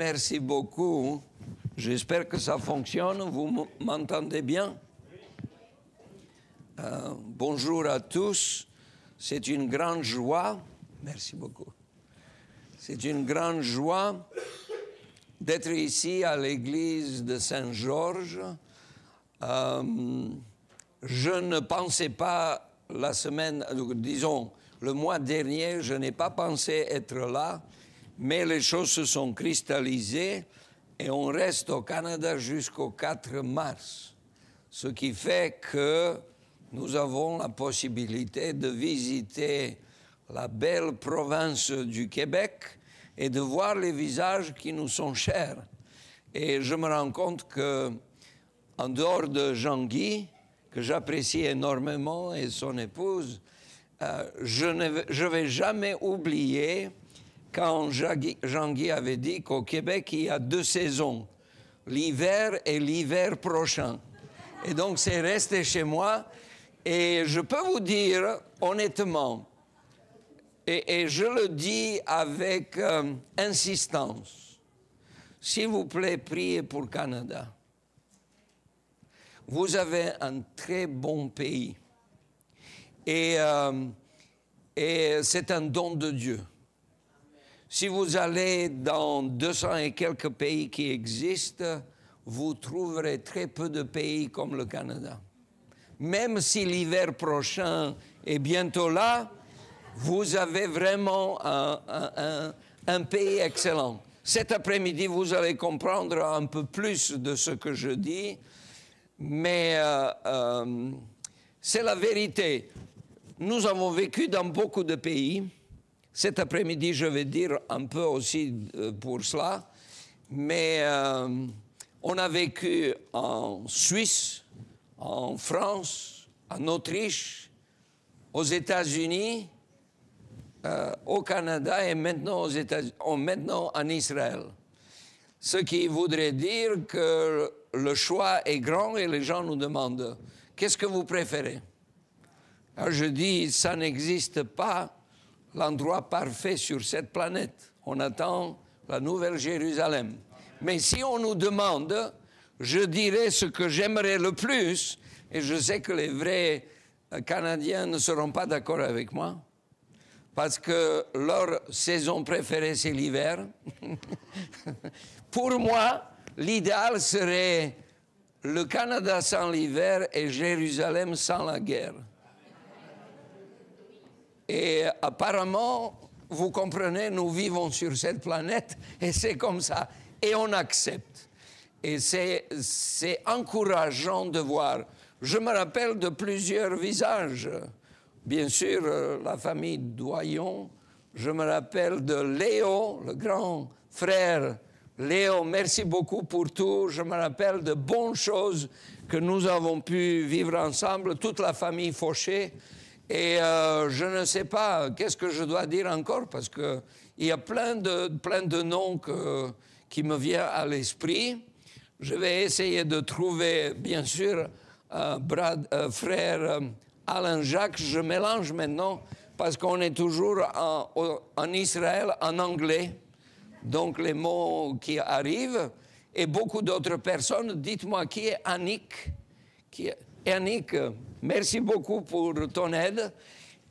Merci beaucoup. J'espère que ça fonctionne. Vous m'entendez bien? Bonjour à tous. C'est une grande joie. Merci beaucoup. C'est une grande joie d'être ici à l'église de Saint-Georges. Je ne pensais pas la semaine, disons, le mois dernier, je n'ai pas pensé être là, mais les choses se sont cristallisées et on reste au Canada jusqu'au 4 mars. Ce qui fait que nous avons la possibilité de visiter la belle province du Québec et de voir les visages qui nous sont chers. Et je me rends compte que, en dehors de Jean-Guy, que j'apprécie énormément, et son épouse, je ne vais jamais oublier quand Jean-Guy avait dit qu'au Québec, il y a 2 saisons, l'hiver et l'hiver prochain. Et donc, c'est resté chez moi. Et je peux vous dire, honnêtement, et je le dis avec insistance, s'il vous plaît, priez pour le Canada. Vous avez un très bon pays. Et c'est un don de Dieu. Si vous allez dans 200 et quelques pays qui existent, vous trouverez très peu de pays comme le Canada. Même si l'hiver prochain est bientôt là, vous avez vraiment un pays excellent. Cet après-midi, vous allez comprendre un peu plus de ce que je dis, mais c'est la vérité. Nous avons vécu dans beaucoup de pays. Cet après-midi, je vais dire un peu aussi pour cela, mais on a vécu en Suisse, en France, en Autriche, aux États-Unis, au Canada et maintenant, maintenant en Israël. Ce qui voudrait dire que le choix est grand et les gens nous demandent « Qu'est-ce que vous préférez ?» Alors je dis « Ça n'existe pas l'endroit parfait sur cette planète. On attend la Nouvelle Jérusalem. Mais si on nous demande, je dirais ce que j'aimerais le plus, et je sais que les vrais Canadiens ne seront pas d'accord avec moi, parce que leur saison préférée, c'est l'hiver. Pour moi, l'idéal serait le Canada sans l'hiver et Jérusalem sans la guerre. Et apparemment, vous comprenez, nous vivons sur cette planète et c'est comme ça. Et on accepte. Et c'est encourageant de voir. Je me rappelle de plusieurs visages. Bien sûr, la famille Doyon. Je me rappelle de Léo, le grand frère. Léo, merci beaucoup pour tout. Je me rappelle de bonnes choses que nous avons pu vivre ensemble, toute la famille Fauché. Et je ne sais pas qu'est-ce que je dois dire encore, parce qu'il y a plein de noms qui me viennent à l'esprit. Je vais essayer de trouver, bien sûr, frère Alain Jacques. Je mélange maintenant, parce qu'on est toujours en Israël en anglais. Donc les mots qui arrivent, et beaucoup d'autres personnes. Dites-moi, qui est Annick? Annick, merci beaucoup pour ton aide.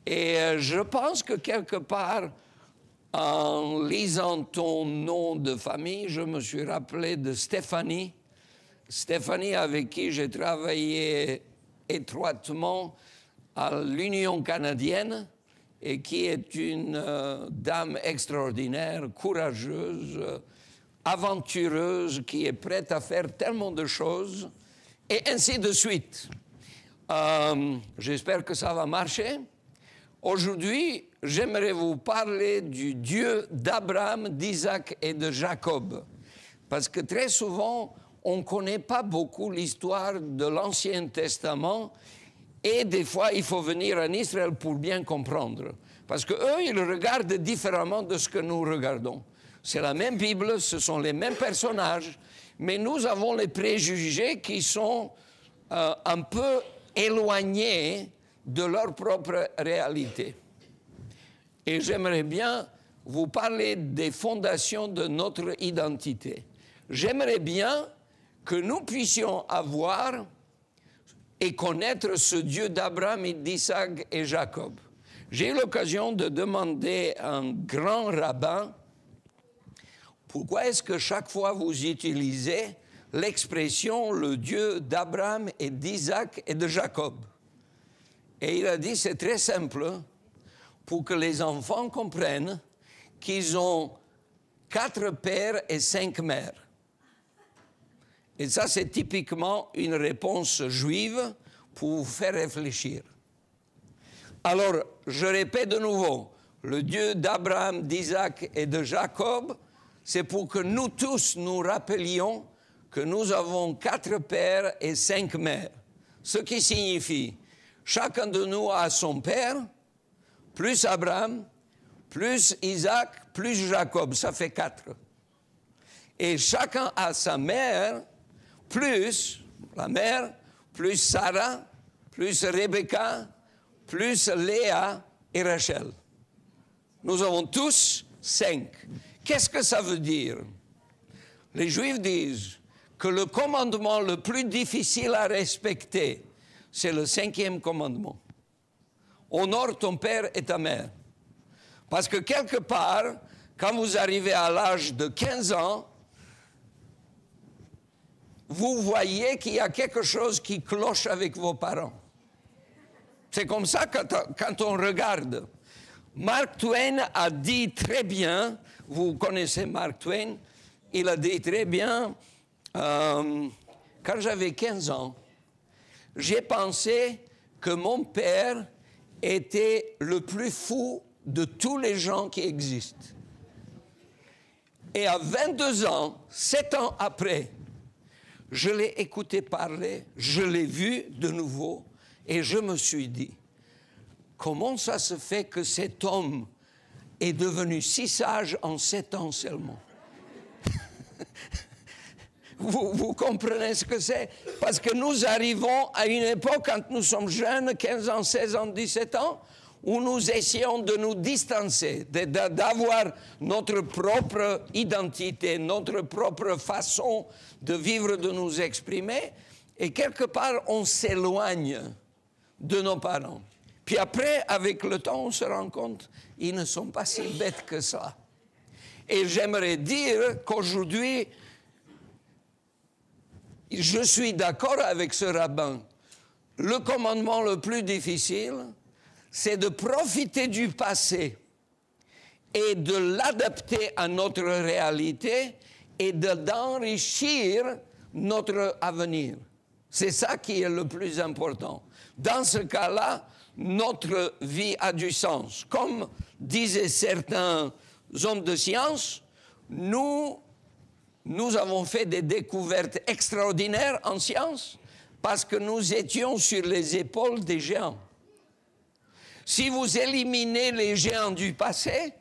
Et je pense que quelque part, en lisant ton nom de famille, je me suis rappelé de Stéphanie. Stéphanie, avec qui j'ai travaillé étroitement à l'Union canadienne et qui est une dame extraordinaire, courageuse, aventureuse, qui est prête à faire tellement de choses, et ainsi de suite. J'espère que ça va marcher. Aujourd'hui, j'aimerais vous parler du Dieu d'Abraham, d'Isaac et de Jacob. Parce que très souvent, on ne connaît pas beaucoup l'histoire de l'Ancien Testament et des fois, il faut venir en Israël pour bien comprendre. Parce qu'eux, ils regardent différemment de ce que nous regardons. C'est la même Bible, ce sont les mêmes personnages, mais nous avons les préjugés qui sont un peu éloignés de leur propre réalité. Et j'aimerais bien vous parlez des fondations de notre identité. J'aimerais bien que nous puissions avoir et connaître ce Dieu d'Abraham et d'Isaac et Jacob. J'ai eu l'occasion de demander à un grand rabbin pourquoi est-ce que chaque fois vous utilisez l'expression le Dieu d'Abraham et d'Isaac et de Jacob. Et il a dit c'est très simple pour que les enfants comprennent qu'ils ont 4 pères et 5 mères. Et ça, c'est typiquement une réponse juive pour vous faire réfléchir. Alors, je répète de nouveau, le Dieu d'Abraham, d'Isaac et de Jacob, c'est pour que nous tous nous rappelions que nous avons 4 pères et 5 mères. Ce qui signifie, chacun de nous a son père, plus Abraham, plus Isaac, plus Jacob, ça fait 4. Et chacun a sa mère, plus la mère, plus Sarah, plus Rebecca, plus Léa et Rachel. Nous avons tous 5. Qu'est-ce que ça veut dire? Les Juifs disent que le commandement le plus difficile à respecter, c'est le 5e commandement. Honore ton père et ta mère. Parce que quelque part, quand vous arrivez à l'âge de 15 ans, vous voyez qu'il y a quelque chose qui cloche avec vos parents. C'est comme ça quand on regarde. Mark Twain a dit très bien, vous connaissez Mark Twain, il a dit très bien, quand j'avais 15 ans, j'ai pensé que mon père était le plus fou de tous les gens qui existent. Et à 22 ans, 7 ans après, je l'ai écouté parler, je l'ai vu de nouveau, et je me suis dit, comment ça se fait que cet homme est devenu si sage en 7 ans seulement? Vous comprenez ce que c'est? Parce que nous arrivons à une époque, quand nous sommes jeunes, 15 ans, 16 ans, 17 ans, où nous essayons de nous distancer, d'avoir notre propre identité, notre propre façon de vivre, de nous exprimer, et quelque part, on s'éloigne de nos parents. Puis après, avec le temps, on se rend compte, ils ne sont pas si bêtes que ça. Et j'aimerais dire qu'aujourd'hui, je suis d'accord avec ce rabbin. Le commandement le plus difficile, c'est de profiter du passé et de l'adapter à notre réalité et d'enrichir notre avenir. C'est ça qui est le plus important. Dans ce cas-là, notre vie a du sens. Comme disaient certains hommes de science, nous avons fait des découvertes extraordinaires en science parce que nous étions sur les épaules des géants. Si vous éliminez les géants du passé,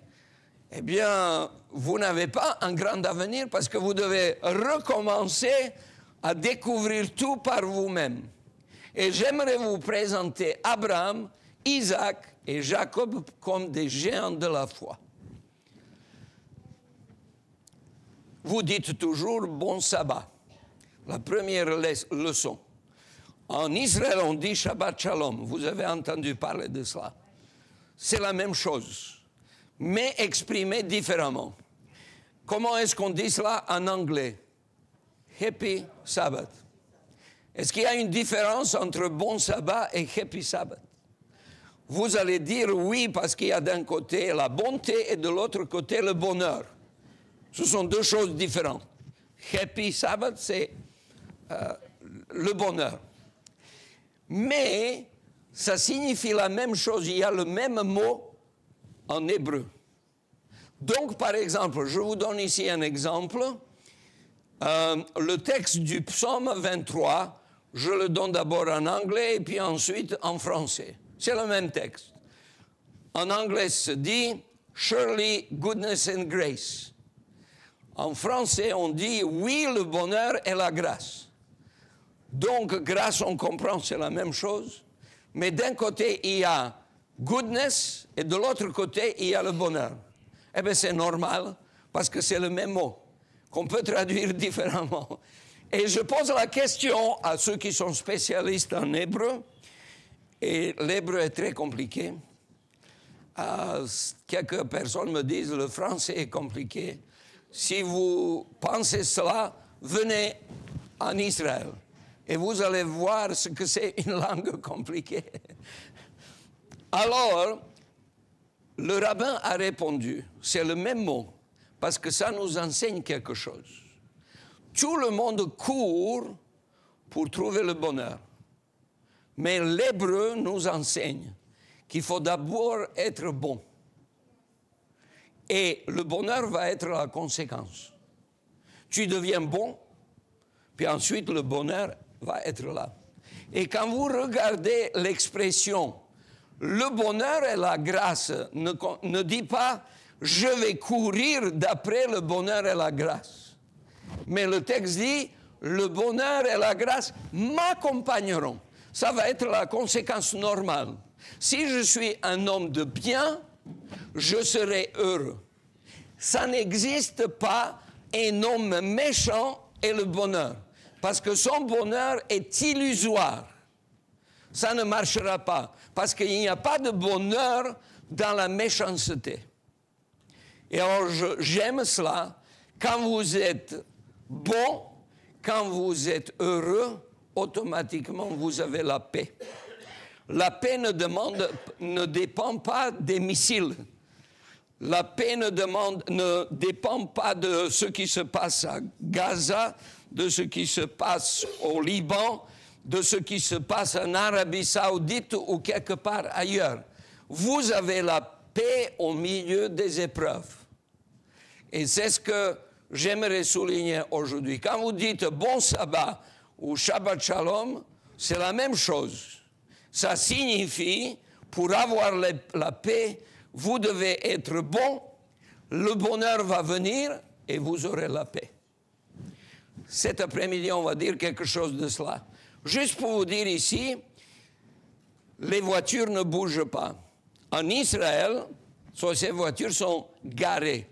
eh bien, vous n'avez pas un grand avenir parce que vous devez recommencer à découvrir tout par vous-même. Et j'aimerais vous présenter Abraham, Isaac et Jacob comme des géants de la foi. Vous dites toujours bon sabbat, la première leçon. En Israël, on dit Shabbat Shalom. Vous avez entendu parler de cela. C'est la même chose, mais exprimé différemment. Comment est-ce qu'on dit cela en anglais? Happy Sabbath. Est-ce qu'il y a une différence entre bon sabbat et happy Sabbath? Vous allez dire oui, parce qu'il y a d'un côté la bonté et de l'autre côté le bonheur. Ce sont deux choses différentes. Happy Sabbath, c'est le bonheur. Mais ça signifie la même chose, il y a le même mot en hébreu. Donc, par exemple, je vous donne ici un exemple. Le texte du psaume 23, je le donne d'abord en anglais et puis ensuite en français. C'est le même texte. En anglais, se dit « Surely goodness and grace ». En français, on dit « Oui, le bonheur et la grâce ». Donc, grâce, on comprend, c'est la même chose. Mais d'un côté, il y a goodness et de l'autre côté, il y a le bonheur. Eh bien, c'est normal, parce que c'est le même mot, qu'on peut traduire différemment. Et je pose la question à ceux qui sont spécialistes en hébreu, et l'hébreu est très compliqué. Quelques personnes me disent le français est compliqué. Si vous pensez cela, venez en Israël et vous allez voir ce que c'est une langue compliquée. Alors, le rabbin a répondu, c'est le même mot, parce que ça nous enseigne quelque chose. Tout le monde court pour trouver le bonheur. Mais l'hébreu nous enseigne qu'il faut d'abord être bon. Et le bonheur va être la conséquence. Tu deviens bon, puis ensuite le bonheur va être là. Et quand vous regardez l'expression « le bonheur et la grâce », ne dit pas « je vais courir d'après le bonheur et la grâce ». Mais le texte dit « le bonheur et la grâce m'accompagneront ». Ça va être la conséquence normale. Si je suis un homme de bien, je serai heureux. Ça n'existe pas un homme méchant et le bonheur, parce que son bonheur est illusoire. Ça ne marchera pas, parce qu'il n'y a pas de bonheur dans la méchanceté. Et alors, j'aime cela. Quand vous êtes bon, quand vous êtes heureux, automatiquement, vous avez la paix. La paix ne dépend pas des missiles. La paix ne dépend pas de ce qui se passe à Gaza, de ce qui se passe au Liban, de ce qui se passe en Arabie Saoudite ou quelque part ailleurs. Vous avez la paix au milieu des épreuves. Et c'est ce que j'aimerais souligner aujourd'hui. Quand vous dites bon sabbat ou Shabbat Shalom, c'est la même chose. Ça signifie, pour avoir la paix, vous devez être bon, le bonheur va venir et vous aurez la paix. Cet après-midi, on va dire quelque chose de cela. Juste pour vous dire ici, les voitures ne bougent pas. En Israël, ces voitures sont garées.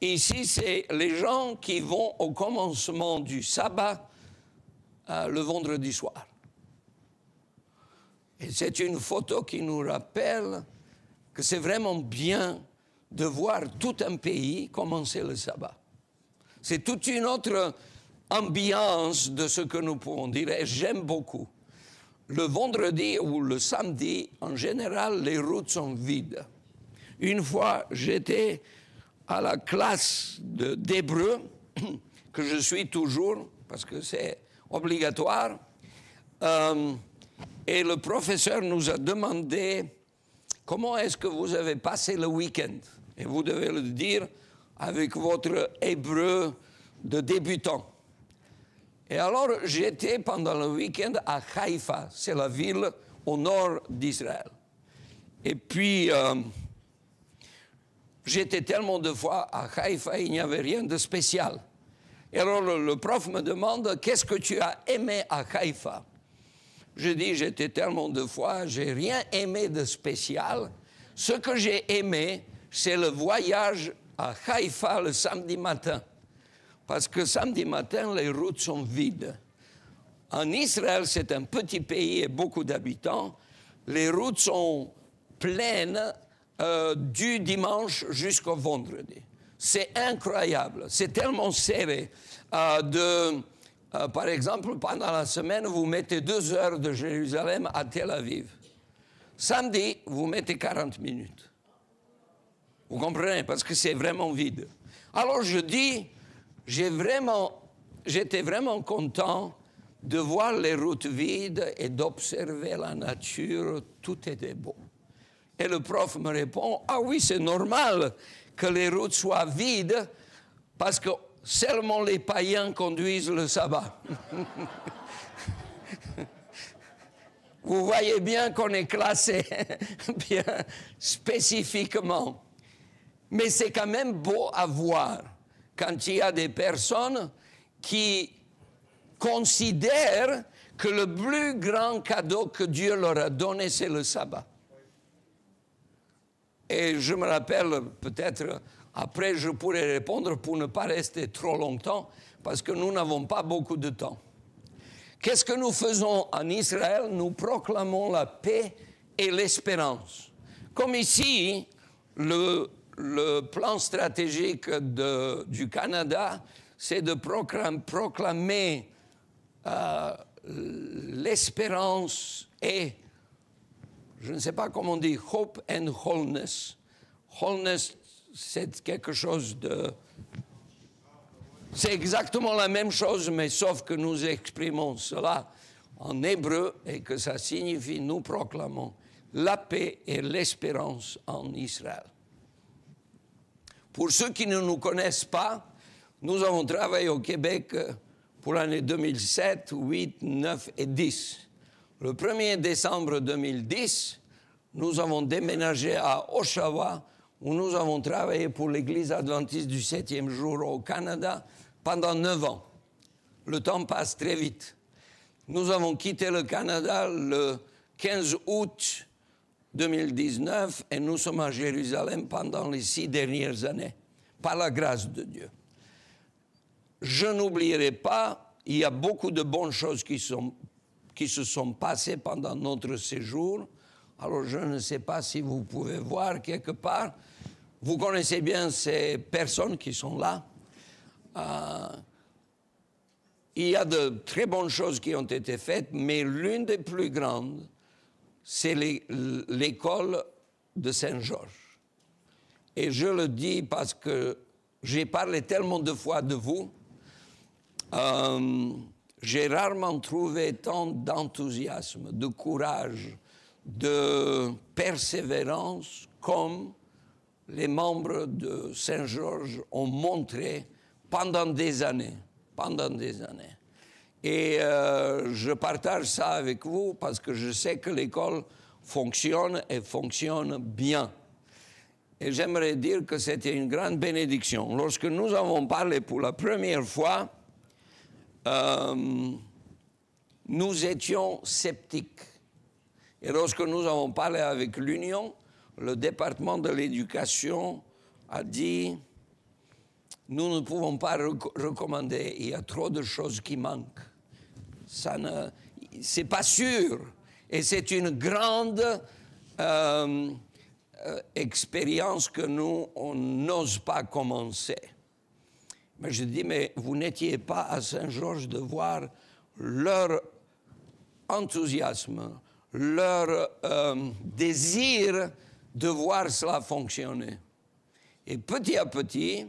Ici, c'est les gens qui vont au commencement du sabbat le vendredi soir. Et c'est une photo qui nous rappelle que c'est vraiment bien de voir tout un pays commencer le sabbat. C'est toute une autre ambiance de ce que nous pouvons dire, et j'aime beaucoup. Le vendredi ou le samedi, en général, les routes sont vides. Une fois, j'étais à la classe d'hébreu, que je suis toujours, parce que c'est obligatoire, et le professeur nous a demandé comment est-ce que vous avez passé le week-end. Et vous devez le dire avec votre hébreu de débutant. Et alors, j'étais pendant le week-end à Haïfa, c'est la ville au nord d'Israël. Et puis, j'étais tellement de fois à Haïfa, il n'y avait rien de spécial. Et alors, le prof me demande, qu'est-ce que tu as aimé à Haïfa? Je dis, j'étais tellement de fois, j'ai rien aimé de spécial. Ce que j'ai aimé, c'est le voyage à Haïfa le samedi matin. Parce que samedi matin, les routes sont vides. En Israël, c'est un petit pays et beaucoup d'habitants. Les routes sont pleines du dimanche jusqu'au vendredi. C'est incroyable, c'est tellement serré. Par exemple, pendant la semaine, vous mettez 2 heures de Jérusalem à Tel Aviv. Samedi, vous mettez 40 minutes. Vous comprenez? Parce que c'est vraiment vide. Alors je dis, j'étais vraiment content de voir les routes vides et d'observer la nature. Tout était beau. Et le prof me répond, ah oui, c'est normal que les routes soient vides parce que seulement les païens conduisent le sabbat. Vous voyez bien qu'on est classé bien spécifiquement. Mais c'est quand même beau à voir quand il y a des personnes qui considèrent que le plus grand cadeau que Dieu leur a donné, c'est le sabbat. Et je me rappelle, peut-être après je pourrais répondre pour ne pas rester trop longtemps, parce que nous n'avons pas beaucoup de temps. Qu'est-ce que nous faisons en Israël? Nous proclamons la paix et l'espérance. Comme ici, le plan stratégique du Canada, c'est de proclamer l'espérance et, je ne sais pas comment on dit, hope and wholeness. Wholeness, c'est quelque chose de... C'est exactement la même chose, mais sauf que nous exprimons cela en hébreu et que ça signifie, nous proclamons la paix et l'espérance en Israël. Pour ceux qui ne nous connaissent pas, nous avons travaillé au Québec pour l'année 2007, 8, 9 et 10. Le 1er décembre 2010, nous avons déménagé à Oshawa, où nous avons travaillé pour l'Église adventiste du 7e jour au Canada pendant 9 ans. Le temps passe très vite. Nous avons quitté le Canada le 15 août 2019 et nous sommes à Jérusalem pendant les 6 dernières années, par la grâce de Dieu. Je n'oublierai pas, il y a beaucoup de bonnes choses qui se sont passées pendant notre séjour. Alors je ne sais pas si vous pouvez voir quelque part. Vous connaissez bien ces personnes qui sont là. Il y a de très bonnes choses qui ont été faites, mais l'une des plus grandes, c'est l'école de Saint-Georges. Et je le dis parce que j'ai parlé tellement de fois de vous, j'ai rarement trouvé tant d'enthousiasme, de courage, de persévérance comme les membres de Saint-Georges ont montré pendant des années. Et je partage ça avec vous parce que je sais que l'école fonctionne et fonctionne bien. Et j'aimerais dire que c'était une grande bénédiction. Lorsque nous avons parlé pour la première fois, nous étions sceptiques. Et lorsque nous avons parlé avec l'Union, le département de l'éducation a dit « Nous ne pouvons pas recommander, il y a trop de choses qui manquent. » C'est pas sûr. Et c'est une grande expérience que nous, on n'ose pas commencer. Mais je dis, mais vous n'étiez pas à Saint-Georges de voir leur enthousiasme, leur désir de voir cela fonctionner. Et petit à petit,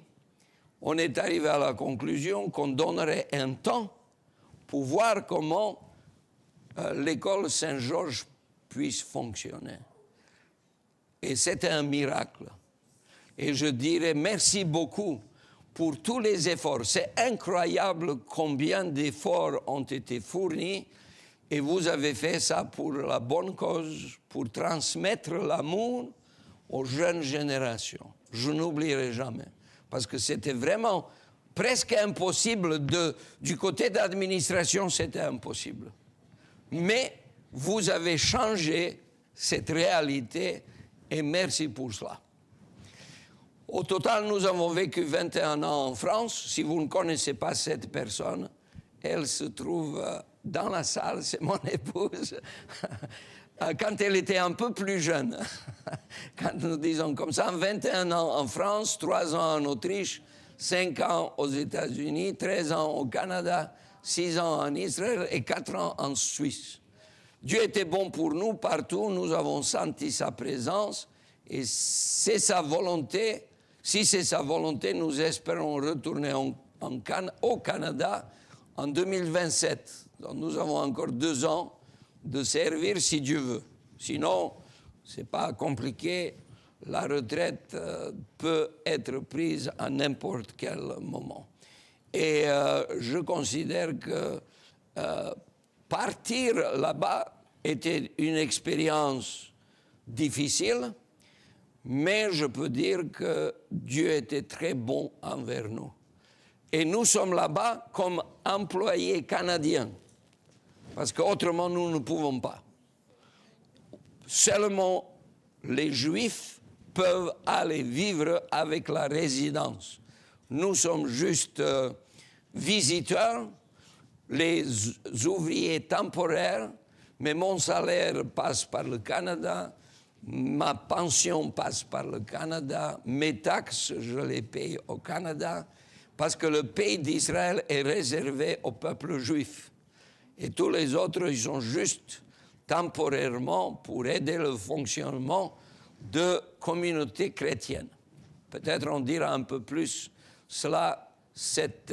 on est arrivé à la conclusion qu'on donnerait un temps pour voir comment l'école Saint-Georges puisse fonctionner. Et c'était un miracle. Et je dirais merci beaucoup pour tous les efforts. C'est incroyable combien d'efforts ont été fournis et vous avez fait ça pour la bonne cause, pour transmettre l'amour aux jeunes générations. Je n'oublierai jamais, parce que c'était vraiment presque impossible, du côté d'administration, c'était impossible. Mais vous avez changé cette réalité et merci pour cela. Au total, nous avons vécu 21 ans en France. Si vous ne connaissez pas cette personne, elle se trouve dans la salle, c'est mon épouse, quand elle était un peu plus jeune. Quand nous disons comme ça, 21 ans en France, 3 ans en Autriche, 5 ans aux États-Unis, 13 ans au Canada, 6 ans en Israël et 4 ans en Suisse. Dieu était bon pour nous partout, nous avons senti sa présence et c'est sa volonté. Si c'est sa volonté, nous espérons retourner au Canada en 2027. Donc nous avons encore 2 ans de servir si Dieu veut. Sinon, ce n'est pas compliqué. La retraite peut être prise à n'importe quel moment. Et je considère que partir là-bas était une expérience difficile, mais je peux dire que Dieu était très bon envers nous. Et nous sommes là-bas comme employés canadiens, parce qu'autrement nous ne pouvons pas. Seulement les Juifs peuvent aller vivre avec la résidence. Nous sommes juste visiteurs, les ouvriers temporaires, mais mon salaire passe par le Canada, ma pension passe par le Canada, mes taxes, je les paye au Canada, parce que le pays d'Israël est réservé au peuple juif. Et tous les autres, ils sont juste temporairement pour aider le fonctionnement de communautés chrétiennes. Peut-être on dira un peu plus cela cet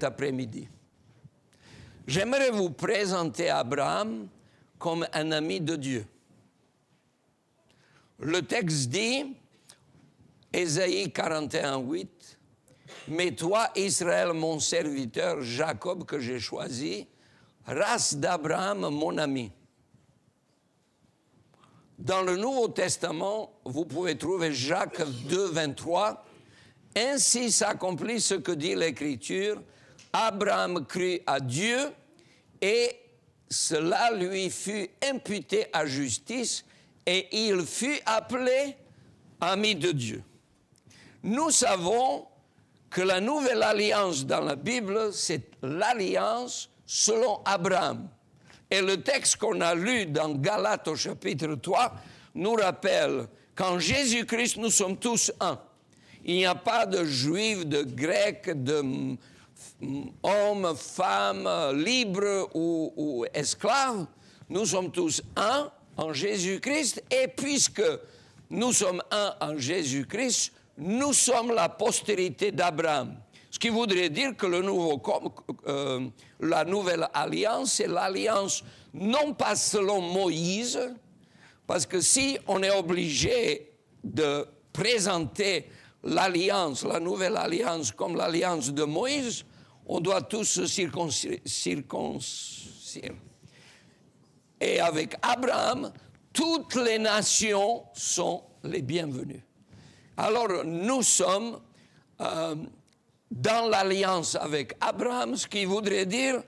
après-midi. J'aimerais vous présenter Abraham comme un ami de Dieu. Le texte dit, Ésaïe 41, 8, « Mais toi, Israël, mon serviteur, Jacob, que j'ai choisi, race d'Abraham, mon ami. » Dans le Nouveau Testament, vous pouvez trouver Jacques 2, 23, « Ainsi s'accomplit ce que dit l'Écriture, Abraham crut à Dieu, et cela lui fut imputé à justice, et il fut appelé ami de Dieu. » Nous savons que la nouvelle alliance dans la Bible, c'est l'alliance selon Abraham. Et le texte qu'on a lu dans Galates au chapitre 3 nous rappelle qu'en Jésus-Christ, nous sommes tous un. Il n'y a pas de juifs, de grecs, d'hommes, femmes, libres ou esclaves. Nous sommes tous un en Jésus-Christ. Et puisque nous sommes un en Jésus-Christ, nous sommes la postérité d'Abraham. Ce qui voudrait dire que la nouvelle alliance, c'est l'alliance non pas selon Moïse, parce que si on est obligé de présenter l'alliance, la nouvelle alliance comme l'alliance de Moïse, on doit tous se circoncire. Et avec Abraham, toutes les nations sont les bienvenues. Alors nous sommes dans l'alliance avec Abraham, ce qui voudrait dire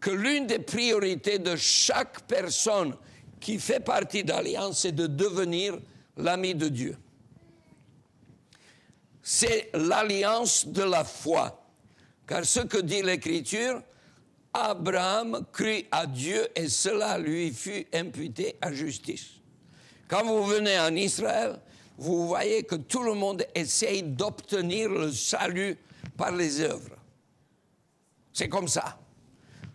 que l'une des priorités de chaque personne qui fait partie de l'alliance, c'est de devenir l'ami de Dieu. C'est l'alliance de la foi. Car ce que dit l'Écriture, Abraham crut à Dieu et cela lui fut imputé à justice. Quand vous venez en Israël, vous voyez que tout le monde essaye d'obtenir le salut par les œuvres. C'est comme ça.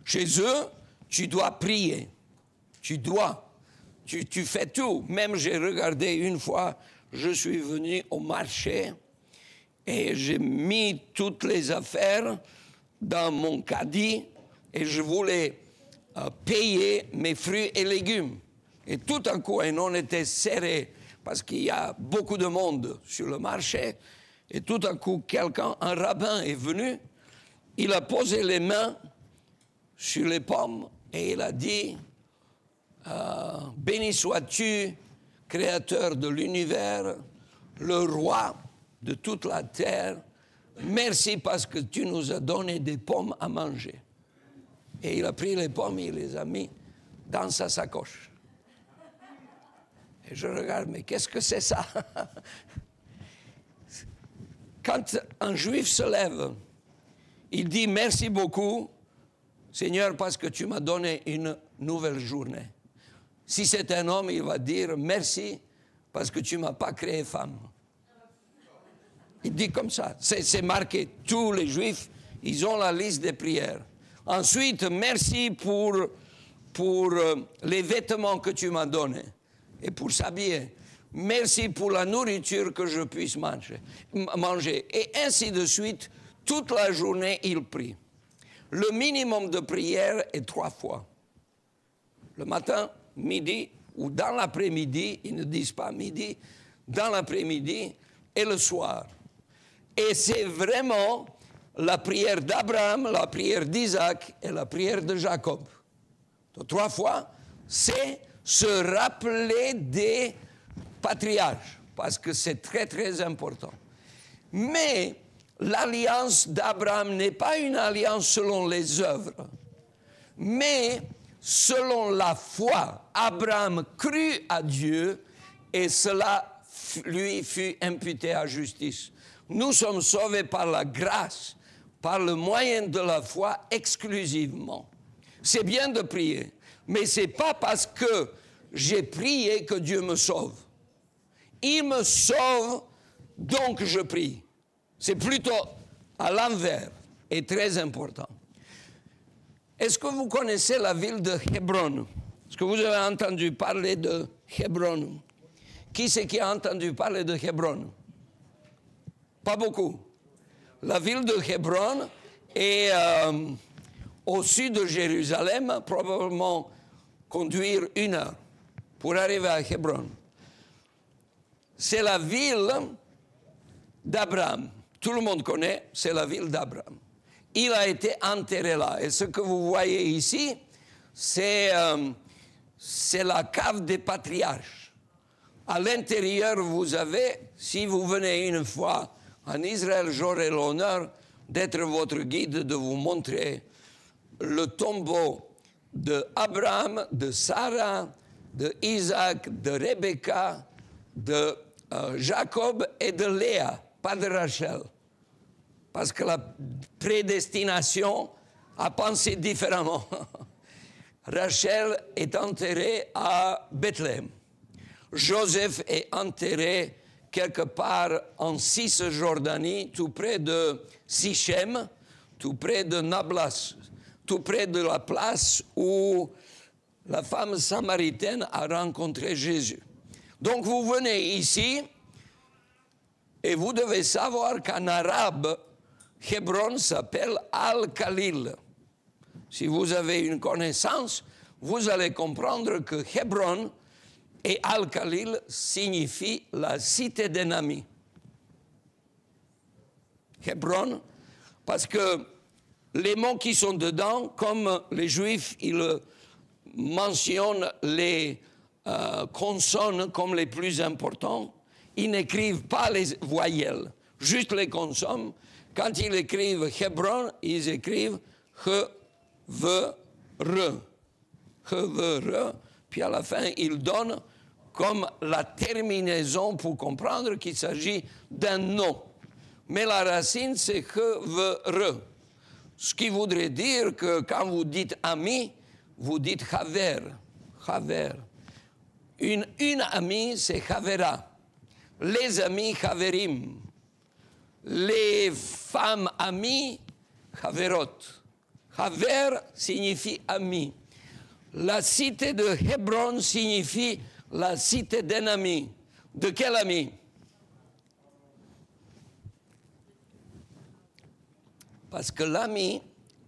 Chez eux, tu dois prier. Tu fais tout. Même j'ai regardé une fois, je suis venu au marché et j'ai mis toutes les affaires dans mon caddie et je voulais payer mes fruits et légumes. Et tout à coup, on était serré parce qu'il y a beaucoup de monde sur le marché. Et tout à coup, un rabbin est venu, il a posé les mains sur les pommes et il a dit « Béni sois-tu, Créateur de l'univers, le roi de toute la terre, merci parce que tu nous as donné des pommes à manger. » Et il a pris les pommes et il les a mis dans sa sacoche. Et je regarde, mais qu'est-ce que c'est ça? Quand un juif se lève, il dit merci beaucoup, Seigneur, parce que tu m'as donné une nouvelle journée. Si c'est un homme, il va dire merci parce que tu ne m'as pas créé femme. Il dit comme ça, c'est marqué. Tous les juifs, ils ont la liste des prières. Ensuite, merci pour les vêtements que tu m'as donnés et pour s'habiller. Merci pour la nourriture que je puisse manger. Et ainsi de suite, toute la journée, il prie. Le minimum de prière est 3 fois. Le matin, midi, ou dans l'après-midi, ils ne disent pas midi, dans l'après-midi et le soir. Et c'est vraiment la prière d'Abraham, la prière d'Isaac et la prière de Jacob. Donc, 3 fois, c'est se rappeler des patriarches, parce que c'est très, très important. Mais l'alliance d'Abraham n'est pas une alliance selon les œuvres, mais selon la foi. Abraham crut à Dieu et cela lui fut imputé à justice. Nous sommes sauvés par la grâce, par le moyen de la foi exclusivement. C'est bien de prier, mais ce n'est pas parce que j'ai prié que Dieu me sauve. Il me sauve, donc je prie. C'est plutôt à l'envers et très important. Est-ce que vous connaissez la ville de Hébron? Est-ce que vous avez entendu parler de Hébron? Qui c'est qui a entendu parler de Hébron? Pas beaucoup. La ville de Hébron est au sud de Jérusalem, probablement conduire 1 heure pour arriver à Hébron. C'est la ville d'Abraham. Tout le monde connaît, c'est la ville d'Abraham. Il a été enterré là. Et ce que vous voyez ici, c'est la cave des patriarches. À l'intérieur, vous avez, si vous venez une fois en Israël, j'aurai l'honneur d'être votre guide, de vous montrer le tombeau d'Abraham, de Sarah, de Isaac, de Rebecca, de Jacob et de Léa, pas de Rachel. Parce que la prédestination a pensé différemment. Rachel est enterrée à Bethléem. Joseph est enterré quelque part en Cisjordanie, tout près de Sichem, tout près de Nablas, tout près de la place où la femme samaritaine a rencontré Jésus. Donc vous venez ici et vous devez savoir qu'en arabe, Hébron s'appelle Al-Khalil. Si vous avez une connaissance, vous allez comprendre que Hébron et Al-Khalil signifient la cité des amis. Hébron, parce que les mots qui sont dedans, comme les Juifs, ils mentionnent les consonnes comme les plus importants, ils n'écrivent pas les voyelles, juste les consonnes. Quand ils écrivent Hébron, ils écrivent He, V, R. He, V, R. Puis à la fin, ils donnent comme la terminaison pour comprendre qu'il s'agit d'un nom. Mais la racine, c'est He, V, R. Ce qui voudrait dire que quand vous dites ami, vous dites Chaver. Chaver. Une amie, c'est Chavera. Les amis, Chaverim. Les femmes amies, Chaverot. Chaver signifie ami. La cité de Hébron signifie la cité d'un ami. De quel ami? Parce que l'ami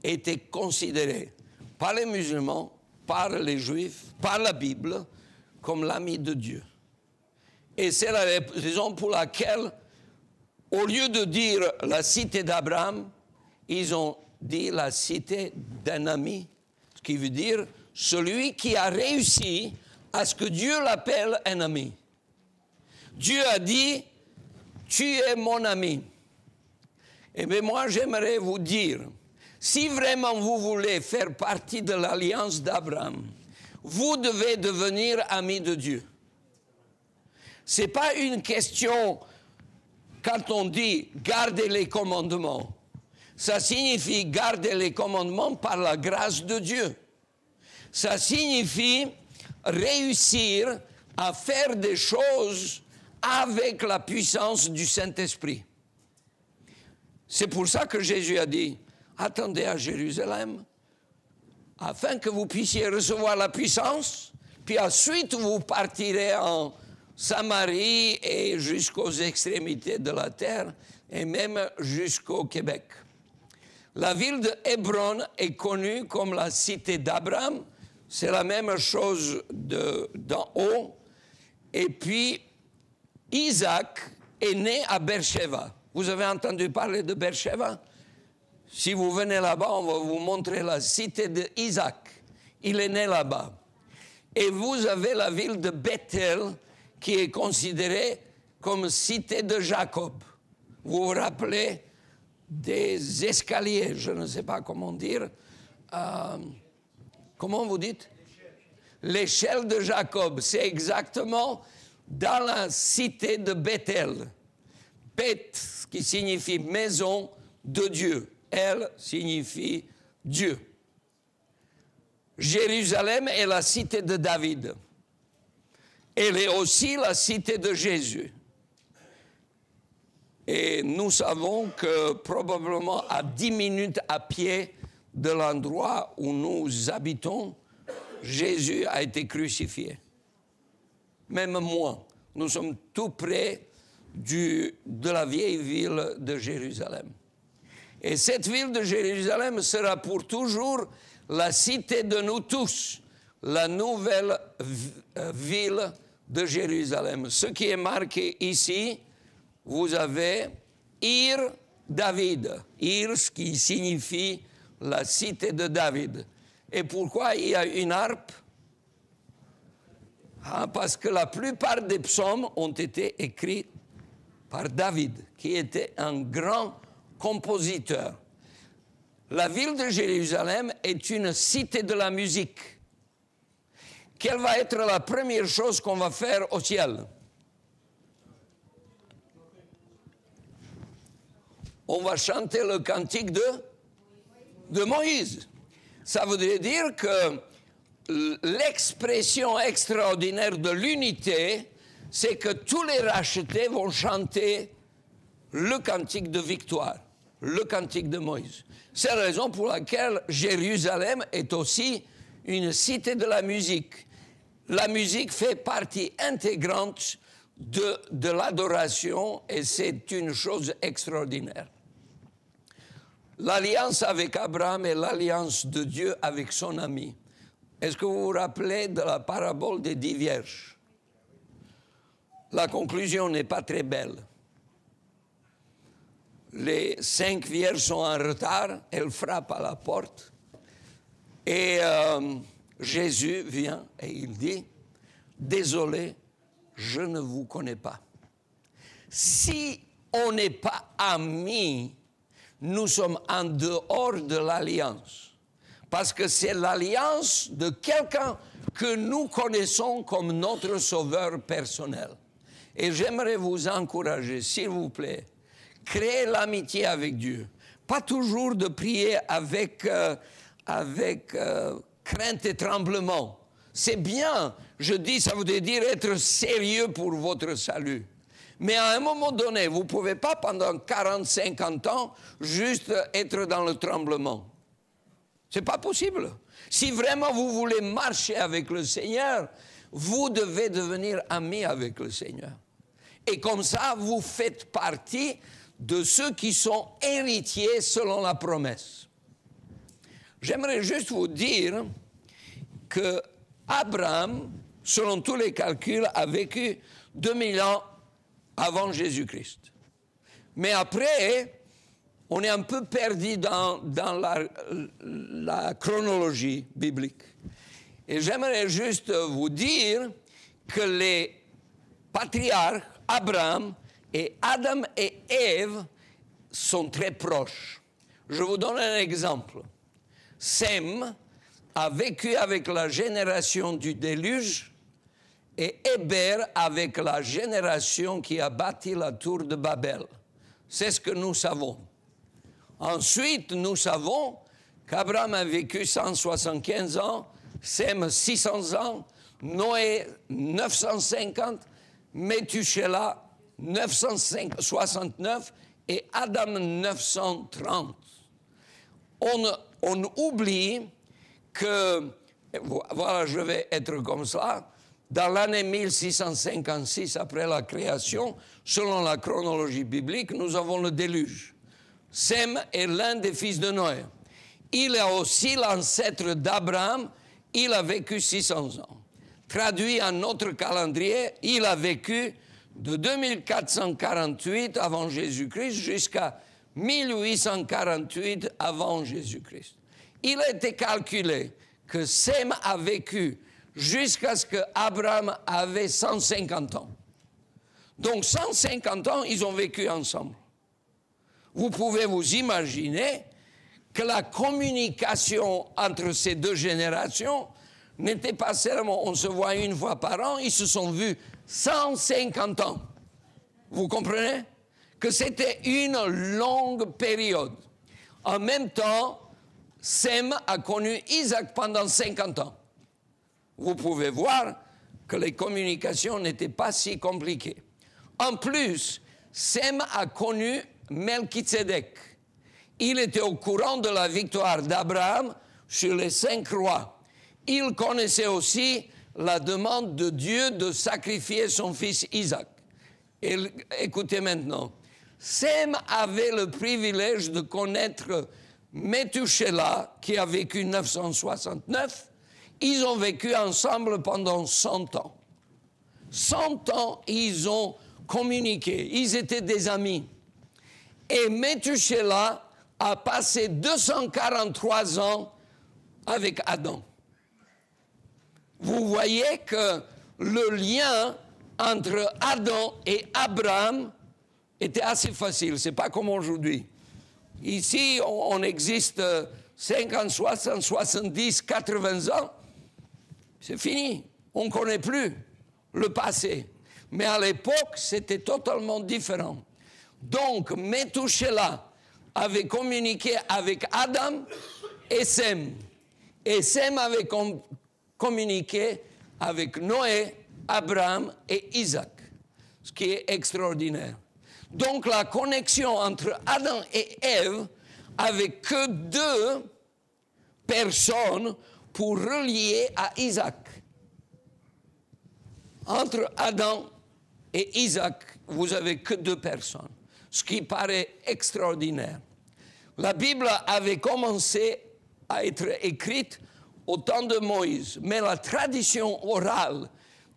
était considéré par les musulmans, par les juifs, par la Bible, comme l'ami de Dieu. Et c'est la raison pour laquelle, au lieu de dire la cité d'Abraham, ils ont dit la cité d'un ami, ce qui veut dire celui qui a réussi à ce que Dieu l'appelle un ami. Dieu a dit, tu es mon ami. Eh bien, moi, j'aimerais vous dire, si vraiment vous voulez faire partie de l'alliance d'Abraham, vous devez devenir ami de Dieu. Ce n'est pas une question, quand on dit garder les commandements, ça signifie garder les commandements par la grâce de Dieu. Ça signifie réussir à faire des choses avec la puissance du Saint-Esprit. C'est pour ça que Jésus a dit, attendez à Jérusalem, afin que vous puissiez recevoir la puissance, puis ensuite vous partirez en Samarie et jusqu'aux extrémités de la terre, et même jusqu'au Québec. La ville de Hébron est connue comme la cité d'Abraham, c'est la même chose d'en haut, et puis Isaac est né à Beersheba. Vous avez entendu parler de Beersheba? Si vous venez là-bas, on va vous montrer la cité d'Isaac. Il est né là-bas. Et vous avez la ville de Bethel, qui est considérée comme cité de Jacob. Vous vous rappelez des escaliers, je ne sais pas comment dire. Comment vous dites? L'échelle de Jacob, c'est exactement dans la cité de Bethel. Beth, qui signifie maison de Dieu. El signifie Dieu. Jérusalem est la cité de David. Elle est aussi la cité de Jésus. Et nous savons que probablement à 10 minutes à pied de l'endroit où nous habitons, Jésus a été crucifié. Même moins. Nous sommes tout près de la vieille ville de Jérusalem. Et cette ville de Jérusalem sera pour toujours la cité de nous tous, la nouvelle ville de Jérusalem. Ce qui est marqué ici, vous avez Ir David, Ir, ce qui signifie la cité de David. Et pourquoi il y a une harpe? Parce que la plupart des psaumes ont été écrits par David, qui était un grand compositeur. La ville de Jérusalem est une cité de la musique. Quelle va être la première chose qu'on va faire au ciel? On va chanter le cantique de Moïse. Ça voudrait dire que l'expression extraordinaire de l'unité, c'est que tous les rachetés vont chanter le cantique de victoire, le cantique de Moïse. C'est la raison pour laquelle Jérusalem est aussi une cité de la musique. La musique fait partie intégrante de l'adoration et c'est une chose extraordinaire. L'alliance avec Abraham est l'alliance de Dieu avec son ami. Est-ce que vous vous rappelez de la parabole des 10 vierges? La conclusion n'est pas très belle. Les 5 vierges sont en retard, elles frappent à la porte. Et Jésus vient et il dit, « Désolé, je ne vous connais pas. » Si on n'est pas amis, nous sommes en dehors de l'alliance. Parce que c'est l'alliance de quelqu'un que nous connaissons comme notre sauveur personnel. Et j'aimerais vous encourager, s'il vous plaît, créez l'amitié avec Dieu. Pas toujours de prier avec crainte et tremblement. C'est bien, je dis, ça voudrait dire être sérieux pour votre salut. Mais à un moment donné, vous ne pouvez pas pendant 40, 50 ans juste être dans le tremblement. Ce n'est pas possible. Si vraiment vous voulez marcher avec le Seigneur, vous devez devenir amis avec le Seigneur. Et comme ça, vous faites partie de ceux qui sont héritiers selon la promesse. J'aimerais juste vous dire que Abraham, selon tous les calculs, a vécu 2000 ans avant Jésus-Christ. Mais après, on est un peu perdu dans la chronologie biblique. Et j'aimerais juste vous dire que les patriarches, Abraham et Adam et Ève, sont très proches. Je vous donne un exemple. Sem a vécu avec la génération du déluge et Héber avec la génération qui a bâti la tour de Babel. C'est ce que nous savons. Ensuite, nous savons qu'Abraham a vécu 175 ans, Sem 600 ans, Noé 950, Métuséla 969 et Adam 930. On oublie que, voilà, je vais être comme ça, dans l'année 1656, après la création, selon la chronologie biblique, nous avons le déluge. Sem est l'un des fils de Noé. Il est aussi l'ancêtre d'Abraham, il a vécu 600 ans. Traduit en notre calendrier, il a vécu de 2448 avant Jésus-Christ jusqu'à 1848 avant Jésus-Christ. Il a été calculé que Sem a vécu jusqu'à ce qu'Abraham avait 150 ans. Donc 150 ans, ils ont vécu ensemble. Vous pouvez vous imaginer que la communication entre ces deux générations n'était pas seulement on se voit une fois par an, ils se sont vus 150 ans. Vous comprenez? Que c'était une longue période. En même temps, Sem a connu Isaac pendant 50 ans. Vous pouvez voir que les communications n'étaient pas si compliquées. En plus, Sem a connu Melchizedek. Il était au courant de la victoire d'Abraham sur les 5 rois. Il connaissait aussi la demande de Dieu de sacrifier son fils Isaac. Et écoutez maintenant, Sem avait le privilège de connaître Methushélah, qui a vécu 969. Ils ont vécu ensemble pendant 100 ans. 100 ans, ils ont communiqué, ils étaient des amis. Et Methushélah a passé 243 ans avec Adam. Vous voyez que le lien entre Adam et Abraham était assez facile, c'est pas comme aujourd'hui. Ici, on existe 50, 60, 70, 80 ans, c'est fini, on ne connaît plus le passé. Mais à l'époque, c'était totalement différent. Donc, Methushélah avait communiqué avec Adam et Sem. Et Sem avait communiqué avec Noé, Abraham et Isaac, ce qui est extraordinaire. Donc la connexion entre Adam et Ève avait que 2 personnes pour relier à Isaac. Entre Adam et Isaac, vous n'avez que 2 personnes, ce qui paraît extraordinaire. La Bible avait commencé à être écrite au temps de Moïse, mais la tradition orale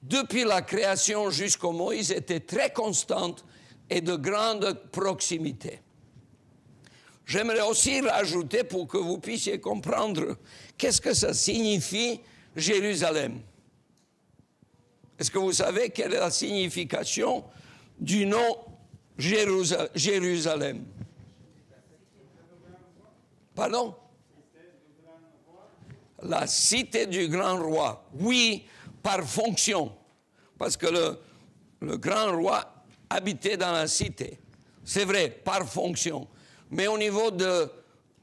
depuis la création jusqu'au Moïse était très constante et de grande proximité. J'aimerais aussi rajouter, pour que vous puissiez comprendre, qu'est-ce que ça signifie Jérusalem. Est-ce que vous savez quelle est la signification du nom Jérusalem? Pardon? La cité du grand roi. Oui, par fonction. Parce que le grand roi habitait dans la cité. C'est vrai, par fonction. Mais au niveau de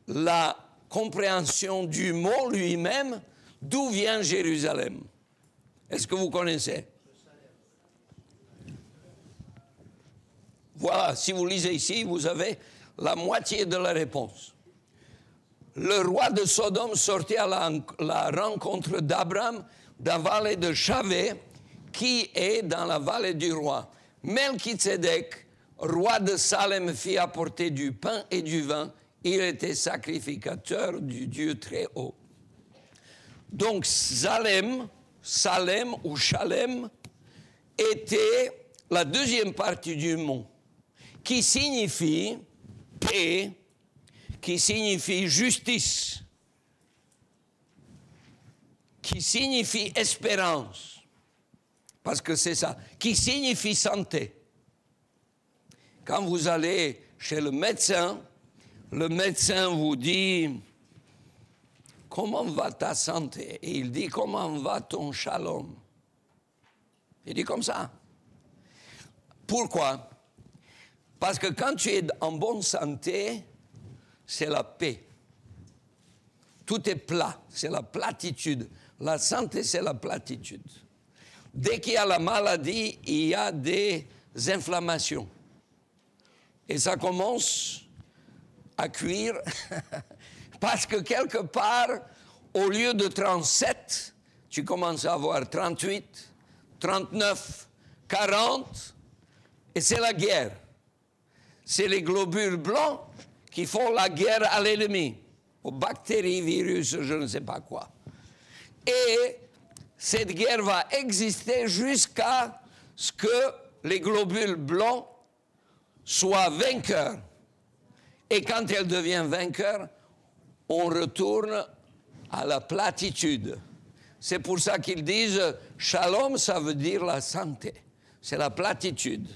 la compréhension du mot lui-même, d'où vient Jérusalem? Est-ce que vous connaissez? Voilà, si vous lisez ici, vous avez la moitié de la réponse. Le roi de Sodome sortit à la rencontre d'Abraham dans la vallée de Chavé, qui est dans la vallée du roi. Melchizedek, roi de Salem, fit apporter du pain et du vin. Il était sacrificateur du Dieu très haut. Donc Salem ou Shalem était la deuxième partie du mot, qui signifie paix, qui signifie justice, qui signifie espérance, parce que c'est ça, qui signifie santé. Quand vous allez chez le médecin vous dit « Comment va ta santé ?» Et il dit « Comment va ton shalom ?» Il dit comme ça. Pourquoi? Parce que quand tu es en bonne santé, c'est la paix. Tout est plat, c'est la platitude. La santé, c'est la platitude. Dès qu'il y a la maladie, il y a des inflammations. Et ça commence à cuire, parce que quelque part, au lieu de 37, tu commences à avoir 38, 39, 40, et c'est la guerre. C'est les globules blancs qui font la guerre à l'ennemi, aux bactéries, virus, je ne sais pas quoi. Et cette guerre va exister jusqu'à ce que les globules blancs soient vainqueurs. Et quand elle devient vainqueur, on retourne à la platitude. C'est pour ça qu'ils disent shalom, ça veut dire la santé. C'est la platitude.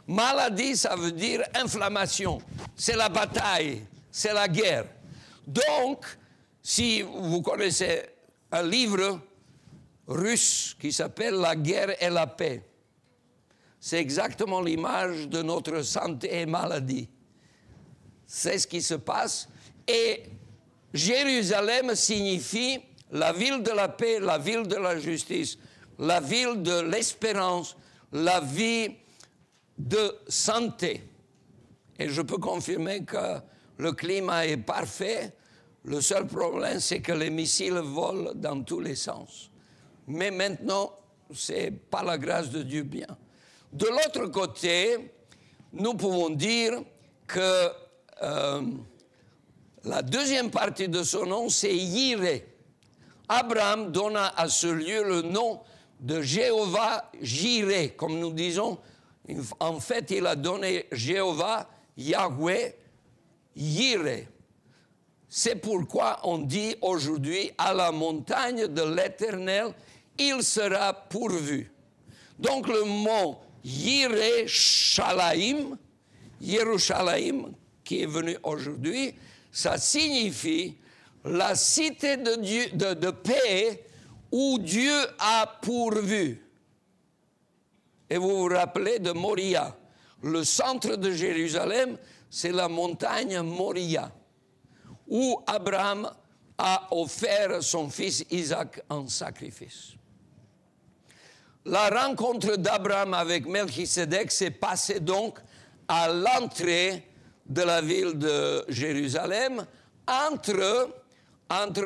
Maladie, ça veut dire inflammation. C'est la bataille, c'est la guerre. Donc, si vous connaissez un livre russe qui s'appelle La guerre et la paix. C'est exactement l'image de notre santé et maladie. C'est ce qui se passe. Et Jérusalem signifie la ville de la paix, la ville de la justice, la ville de l'espérance, la vie de santé. Et je peux confirmer que le climat est parfait. Le seul problème, c'est que les missiles volent dans tous les sens. Mais maintenant, c'est par la grâce de Dieu bien. De l'autre côté, nous pouvons dire que la deuxième partie de son nom, c'est Yireh. Abraham donna à ce lieu le nom de Jéhovah Jireh, comme nous disons. En fait, il a donné Jéhovah, Yahweh, Yireh. C'est pourquoi on dit aujourd'hui, à la montagne de l'Éternel, il sera pourvu. Donc le mot Yireh Shalaim, Yerushalayim, qui est venu aujourd'hui, ça signifie la cité de Dieu, de paix où Dieu a pourvu. Et vous vous rappelez de Moria. Le centre de Jérusalem, c'est la montagne Moria, où Abraham a offert son fils Isaac en sacrifice. La rencontre d'Abraham avec Melchisédek s'est passée donc à l'entrée de la ville de Jérusalem, entre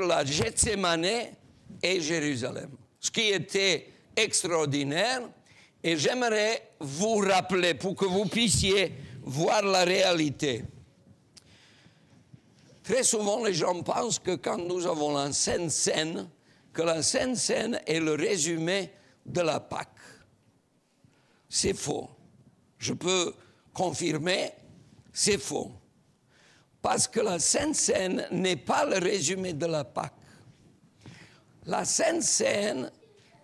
la Gethsémane et Jérusalem. Ce qui était extraordinaire, et j'aimerais vous rappeler pour que vous puissiez voir la réalité. Très souvent, les gens pensent que quand nous avons la Sainte Seine, que la Sainte Seine est le résumé de la Pâque. C'est faux. Je peux confirmer, c'est faux. Parce que la Sainte Seine n'est pas le résumé de la Pâque. La Sainte Seine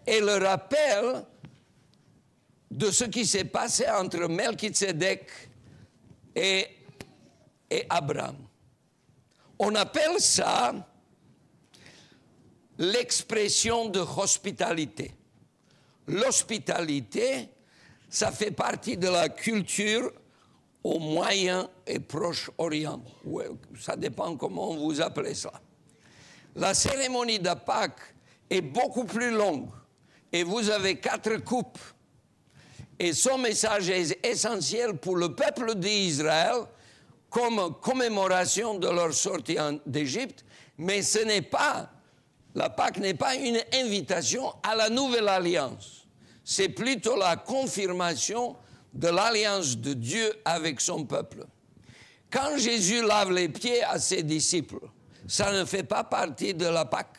est le rappel de ce qui s'est passé entre Melchisédek et Abraham. On appelle ça l'expression de hospitalité. L'hospitalité, ça fait partie de la culture au Moyen et Proche-Orient. Ça dépend comment vous appelez ça. La cérémonie de Pâques est beaucoup plus longue et vous avez 4 coupes. Et son message est essentiel pour le peuple d'Israël comme commémoration de leur sortie d'Égypte, mais ce n'est pas, la Pâque n'est pas une invitation à la nouvelle alliance. C'est plutôt la confirmation de l'alliance de Dieu avec son peuple. Quand Jésus lave les pieds à ses disciples, ça ne fait pas partie de la Pâque.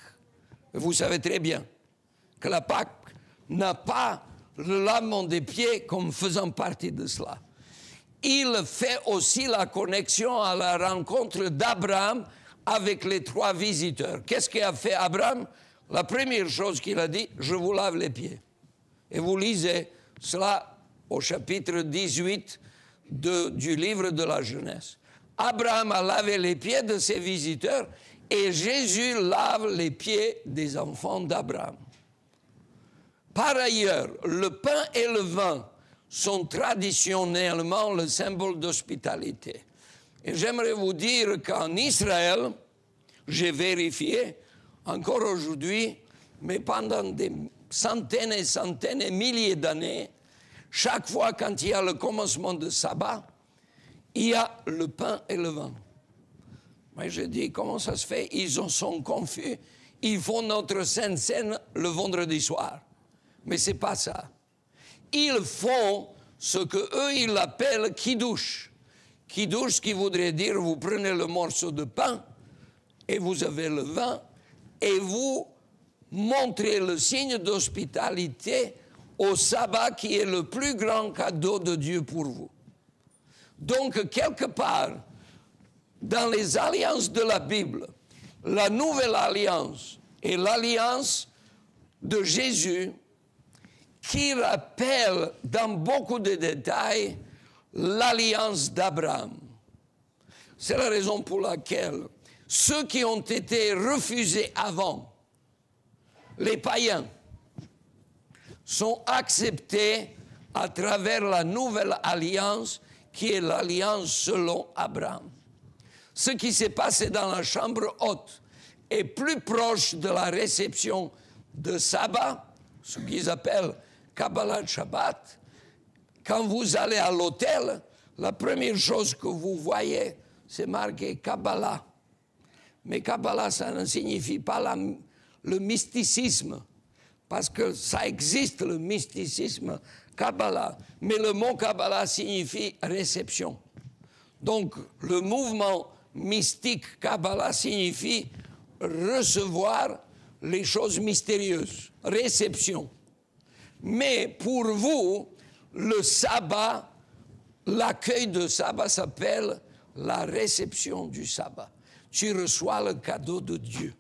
Vous savez très bien que la Pâque n'a pas le lavement des pieds comme faisant partie de cela. Il fait aussi la connexion à la rencontre d'Abraham avec les 3 visiteurs. Qu'est-ce qu'a fait Abraham? La première chose qu'il a dit, je vous lave les pieds. Et vous lisez cela au chapitre 18 du livre de la Genèse. Abraham a lavé les pieds de ses visiteurs et Jésus lave les pieds des enfants d'Abraham. Par ailleurs, le pain et le vin sont traditionnellement le symbole d'hospitalité. Et j'aimerais vous dire qu'en Israël, j'ai vérifié, encore aujourd'hui, mais pendant des centaines et centaines et milliers d'années, chaque fois quand il y a le commencement de sabbat, il y a le pain et le vin. Mais je dis, comment ça se fait? Ils en sont confus. Ils font notre Sainte Seine le vendredi soir. Mais ce n'est pas ça. Ils font ce qu'eux, ils appellent kidouche. Kidouche, qui voudrait dire, vous prenez le morceau de pain et vous avez le vin et vous montrez le signe d'hospitalité au sabbat qui est le plus grand cadeau de Dieu pour vous. Donc, quelque part, dans les alliances de la Bible, la nouvelle alliance est l'alliance de Jésus qui rappelle dans beaucoup de détails l'alliance d'Abraham. C'est la raison pour laquelle ceux qui ont été refusés avant, les païens, sont acceptés à travers la nouvelle alliance qui est l'alliance selon Abraham. Ce qui s'est passé dans la chambre haute est plus proche de la réception de sabbat, ce qu'ils appellent Kabbalat Shabbat. Quand vous allez à l'hôtel, la première chose que vous voyez, c'est marqué Kabbalah. Mais Kabbalah, ça ne signifie pas le mysticisme, parce que ça existe, le mysticisme Kabbalah. Mais le mot Kabbalah signifie réception. Donc, le mouvement mystique Kabbalah signifie recevoir les choses mystérieuses, réception. Mais pour vous, le sabbat, l'accueil de sabbat s'appelle la réception du sabbat. Tu reçois le cadeau de Dieu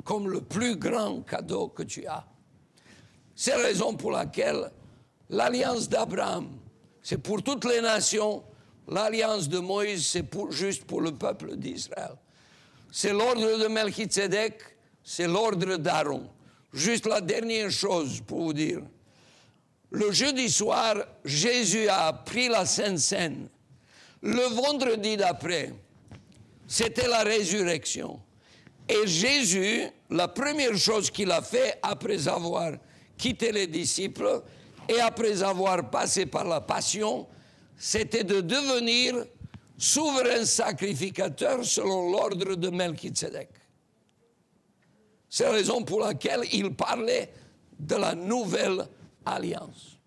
comme le plus grand cadeau que tu as. C'est la raison pour laquelle l'alliance d'Abraham, c'est pour toutes les nations. L'alliance de Moïse, c'est juste pour le peuple d'Israël. C'est l'ordre de Melchizedek, c'est l'ordre d'Aaron. Juste la dernière chose pour vous dire. Le jeudi soir, Jésus a pris la Sainte Seine. Le vendredi d'après, c'était la résurrection. Et Jésus, la première chose qu'il a fait après avoir quitté les disciples et après avoir passé par la passion, c'était de devenir souverain sacrificateur selon l'ordre de Melchizedek. C'est la raison pour laquelle il parlait de la nouvelle alliance.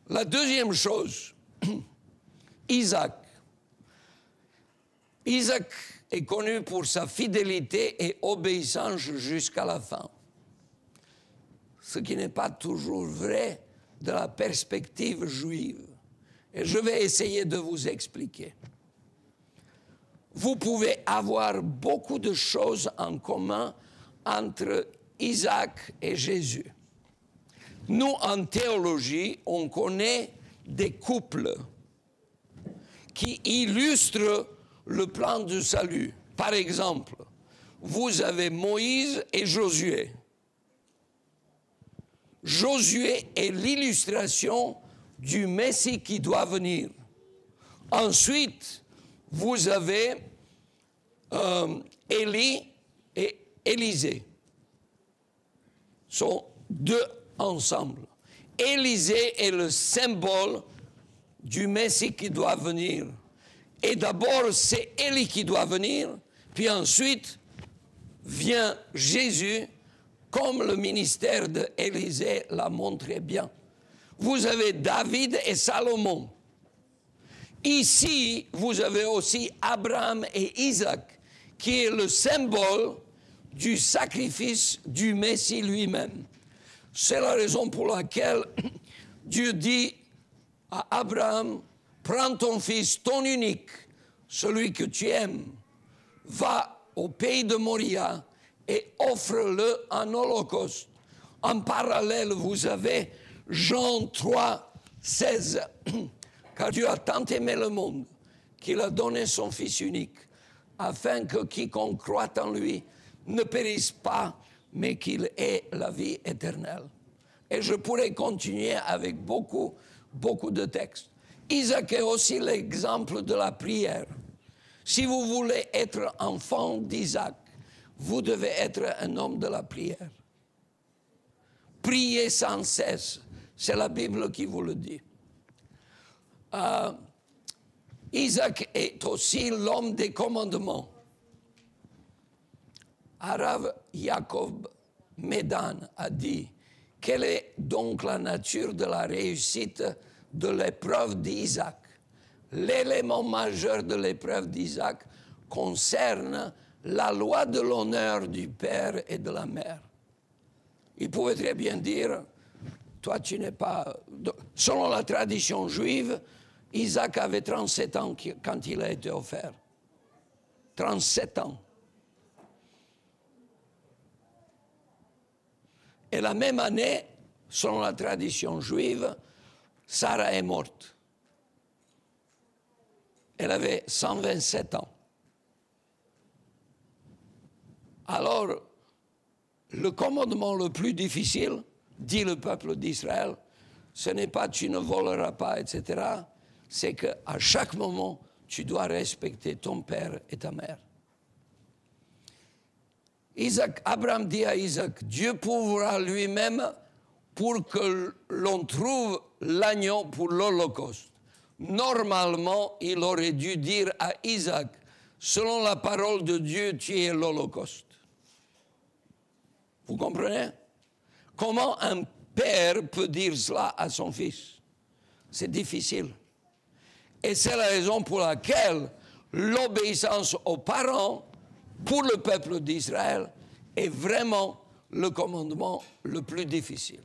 La deuxième chose, Isaac. Isaac est connu pour sa fidélité et obéissance jusqu'à la fin. Ce qui n'est pas toujours vrai de la perspective juive. Et je vais essayer de vous expliquer. Vous pouvez avoir beaucoup de choses en commun entre Isaac et Jésus. Nous, en théologie, on connaît des couples qui illustrent le plan du salut. Par exemple, vous avez Moïse et Josué. Josué est l'illustration du Messie qui doit venir. Ensuite, vous avez Élie et Élisée. Sont deux ensemble. Élisée est le symbole du Messie qui doit venir. Et d'abord, c'est Élie qui doit venir, puis ensuite vient Jésus, comme le ministère d'Élisée l'a montré bien. Vous avez David et Salomon. Ici, vous avez aussi Abraham et Isaac, qui est le symbole du sacrifice du Messie lui-même. C'est la raison pour laquelle Dieu dit à Abraham, prends ton fils, ton unique, celui que tu aimes, va au pays de Moria et offre-le en holocauste. En parallèle, vous avez Jean 3, 16. Car Dieu a tant aimé le monde qu'il a donné son Fils unique, afin que quiconque croit en lui ne périsse pas, mais qu'il ait la vie éternelle. Et je pourrais continuer avec beaucoup de textes. Isaac est aussi l'exemple de la prière. Si vous voulez être enfant d'Isaac, vous devez être un homme de la prière. Priez sans cesse, c'est la Bible qui vous le dit. Isaac est aussi l'homme des commandements. Arav Yaakov Medan a dit, quelle est donc la nature de la réussite de l'épreuve d'Isaac? L'élément majeur de l'épreuve d'Isaac concerne la loi de l'honneur du père et de la mère. Il pouvait très bien dire, toi tu n'es pas... Selon la tradition juive, Isaac avait 37 ans quand il a été offert. 37 ans. Et la même année, selon la tradition juive, Sarah est morte. Elle avait 127 ans. Alors, le commandement le plus difficile, dit le peuple d'Israël, ce n'est pas tu ne voleras pas, etc. C'est qu'à chaque moment, tu dois respecter ton père et ta mère. Abraham dit à Isaac, Dieu pourra lui-même pour que l'on trouve l'agneau pour l'Holocauste. Normalement, il aurait dû dire à Isaac, selon la parole de Dieu, tu es l'Holocauste. Vous comprenez? Comment un père peut dire cela à son fils? C'est difficile. Et c'est la raison pour laquelle l'obéissance aux parents, pour le peuple d'Israël, est vraiment le commandement le plus difficile.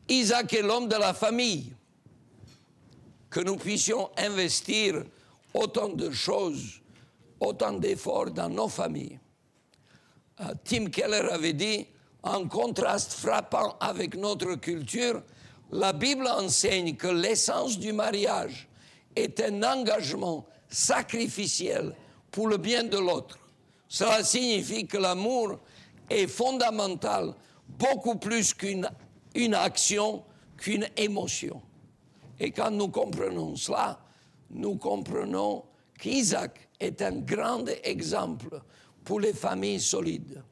Isaac est l'homme de la famille. Que nous puissions investir autant de choses, autant d'efforts dans nos familles. Tim Keller avait dit, en contraste frappant avec notre culture, la Bible enseigne que l'essence du mariage est un engagement sacrificiel pour le bien de l'autre. Cela signifie que l'amour est fondamental, beaucoup plus qu'une action, qu'une émotion. Et quand nous comprenons cela, nous comprenons qu'Isaac est un grand exemple pour les familles solides.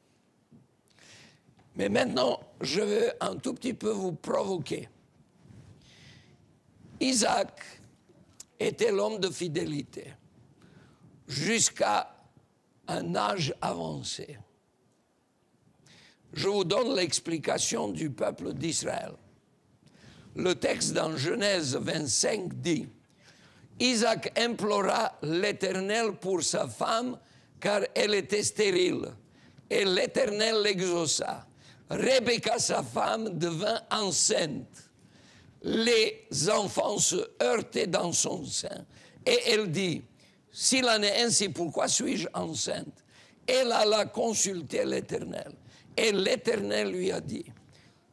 Mais maintenant, je veux un tout petit peu vous provoquer. Isaac était l'homme de fidélité jusqu'à un âge avancé. Je vous donne l'explication du peuple d'Israël. Le texte dans Genèse 25 dit « Isaac implora l'Éternel pour sa femme, car elle était stérile, et l'Éternel l'exauça. Rebecca, sa femme, devint enceinte. Les enfants se heurtaient dans son sein, et elle dit « S'il en est ainsi, pourquoi suis-je enceinte ?» Elle alla consulter l'Éternel, et l'Éternel lui a dit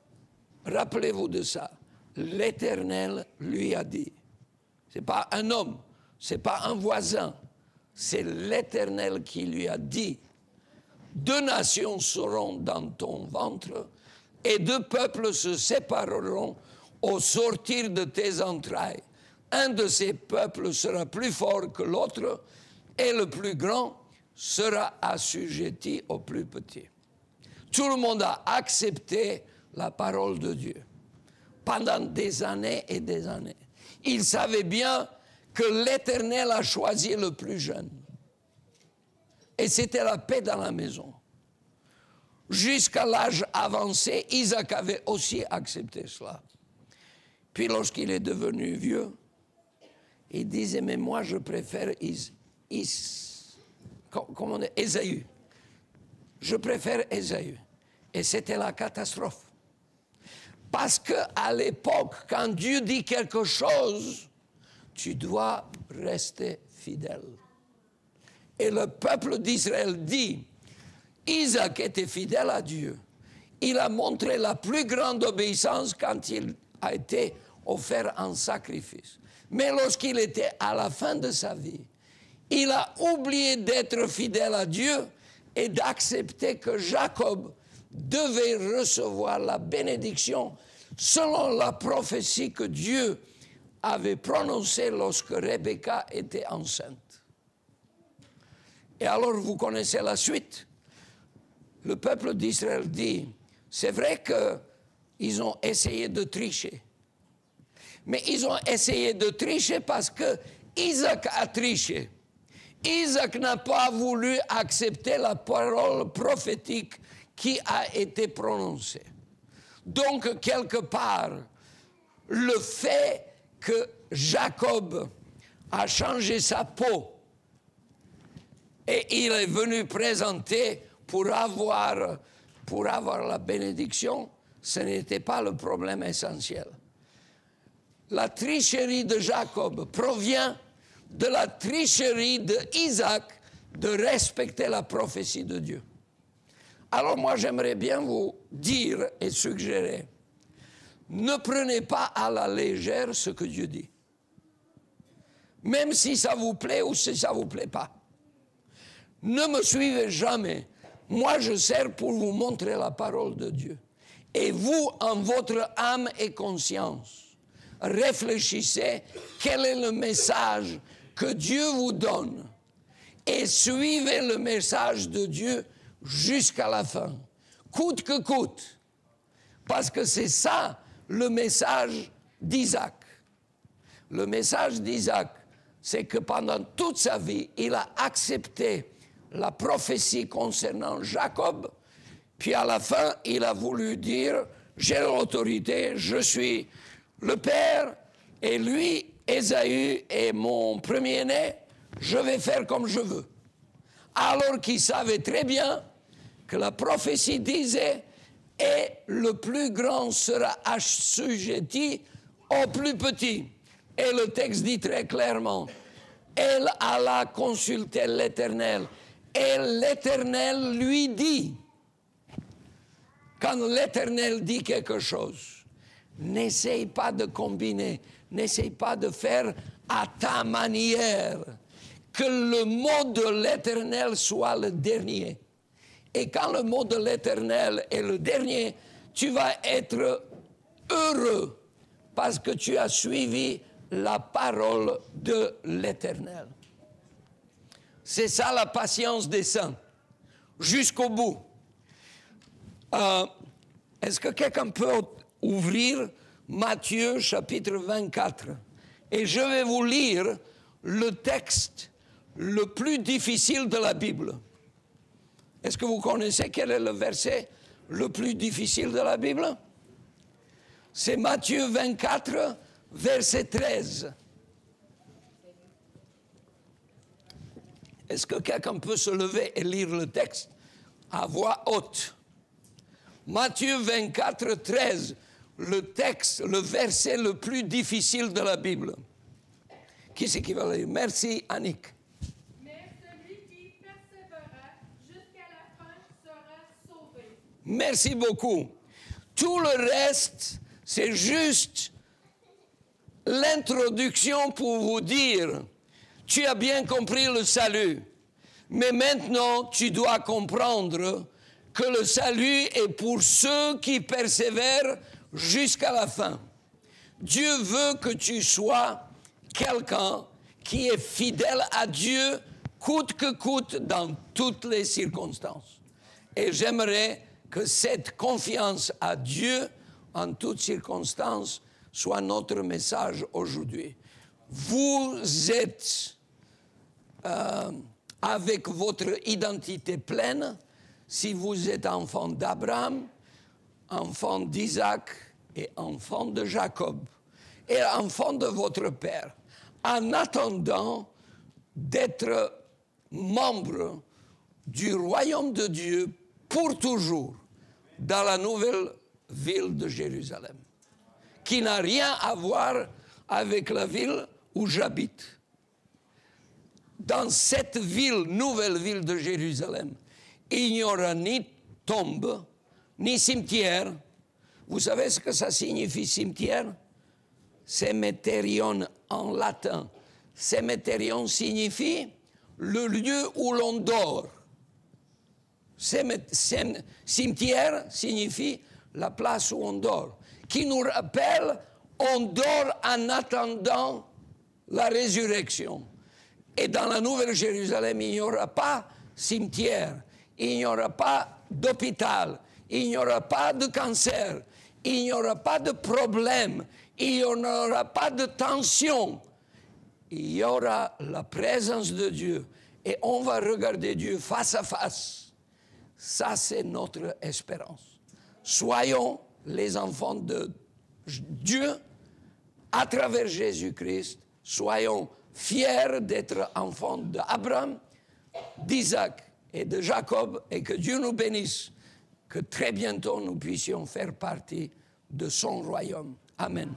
« Rappelez-vous de ça. L'Éternel lui a dit, ce n'est pas un homme, ce n'est pas un voisin, c'est l'Éternel qui lui a dit, 2 nations seront dans ton ventre et 2 peuples se sépareront au sortir de tes entrailles. Un de ces peuples sera plus fort que l'autre et le plus grand sera assujetti au plus petit. Tout le monde a accepté la parole de Dieu. Pendant des années et des années. Il savait bien que l'Éternel a choisi le plus jeune. Et c'était la paix dans la maison. Jusqu'à l'âge avancé, Isaac avait aussi accepté cela. Puis lorsqu'il est devenu vieux, il disait, mais moi je préfère Ésaü. Je préfère Ésaü. Et c'était la catastrophe. Parce qu'à l'époque, quand Dieu dit quelque chose, tu dois rester fidèle. Et le peuple d'Israël dit, Isaac était fidèle à Dieu. Il a montré la plus grande obéissance quand il a été offert en sacrifice. Mais lorsqu'il était à la fin de sa vie, il a oublié d'être fidèle à Dieu et d'accepter que Jacob devait recevoir la bénédiction selon la prophétie que Dieu avait prononcée lorsque Rebecca était enceinte. Et alors vous connaissez la suite. Le peuple d'Israël dit, c'est vrai qu'ils ont essayé de tricher. Mais ils ont essayé de tricher parce que Isaac a triché. Isaac n'a pas voulu accepter la parole prophétique qui a été prononcée. Donc, quelque part, le fait que Jacob a changé sa peau et il est venu présenter pour avoir la bénédiction, ce n'était pas le problème essentiel. La tricherie de Jacob provient de la tricherie d'Isaac de respecter la prophétie de Dieu. Alors moi, j'aimerais bien vous dire et suggérer, ne prenez pas à la légère ce que Dieu dit. Même si ça vous plaît ou si ça ne vous plaît pas. Ne me suivez jamais. Moi, je sers pour vous montrer la parole de Dieu. Et vous, en votre âme et conscience, réfléchissez quel est le message que Dieu vous donne et suivez le message de Dieu jusqu'à la fin, coûte que coûte, parce que c'est ça le message d'Isaac. Le message d'Isaac, c'est que pendant toute sa vie, il a accepté la prophétie concernant Jacob, puis à la fin, il a voulu dire, j'ai l'autorité, je suis le père, et lui, Ésaü, est mon premier-né, je vais faire comme je veux. Alors qu'il savait très bien que la prophétie disait, et le plus grand sera assujetti au plus petit. Et le texte dit très clairement, elle alla consulter l'Éternel, et l'Éternel lui dit, quand l'Éternel dit quelque chose, n'essaye pas de combiner, n'essaye pas de faire à ta manière, que le mot de l'Éternel soit le dernier. Et quand le mot de l'Éternel est le dernier, tu vas être heureux parce que tu as suivi la parole de l'Éternel. C'est ça la patience des saints, jusqu'au bout. Est-ce que quelqu'un peut ouvrir Matthieu chapitre 24? Et je vais vous lire le texte le plus difficile de la Bible. Est-ce que vous connaissez quel est le verset le plus difficile de la Bible? C'est Matthieu 24, verset 13. Est-ce que quelqu'un peut se lever et lire le texte à voix haute? Matthieu 24, 13, le texte, le verset le plus difficile de la Bible. Qui c'est qui va le lire? Merci, Annick. Mais celui qui persévérera jusqu'à la fin sera sauvé. Merci beaucoup. Tout le reste, c'est juste l'introduction pour vous dire, tu as bien compris le salut, mais maintenant tu dois comprendre que le salut est pour ceux qui persévèrent jusqu'à la fin. Dieu veut que tu sois quelqu'un qui est fidèle à Dieu, coûte que coûte, dans toutes les circonstances. Et j'aimerais que cette confiance à Dieu, en toutes circonstances, soit notre message aujourd'hui. Vous êtes avec votre identité pleine, si vous êtes enfant d'Abraham, enfant d'Isaac et enfant de Jacob, et enfant de votre père, en attendant d'être membre du royaume de Dieu pour toujours, dans la nouvelle ville de Jérusalem, qui n'a rien à voir avec la ville où j'habite. Dans cette ville, nouvelle ville de Jérusalem, il n'y aura ni tombe, ni cimetière. Vous savez ce que ça signifie, cimetière? Cemeterion en latin. Cemeterion signifie le lieu où l'on dort. Cimetière signifie la place où on dort, qui nous rappelle, on dort en attendant la résurrection. Et dans la Nouvelle Jérusalem, il n'y aura pas cimetière, il n'y aura pas d'hôpital, il n'y aura pas de cancer, il n'y aura pas de problème, il n'y aura pas de tension. Il y aura la présence de Dieu et on va regarder Dieu face à face. Ça, c'est notre espérance. Soyons les enfants de Dieu à travers Jésus-Christ. Soyons fiers d'être enfants d'Abraham, d'Isaac et de Jacob, et que Dieu nous bénisse, que très bientôt nous puissions faire partie de son royaume. Amen.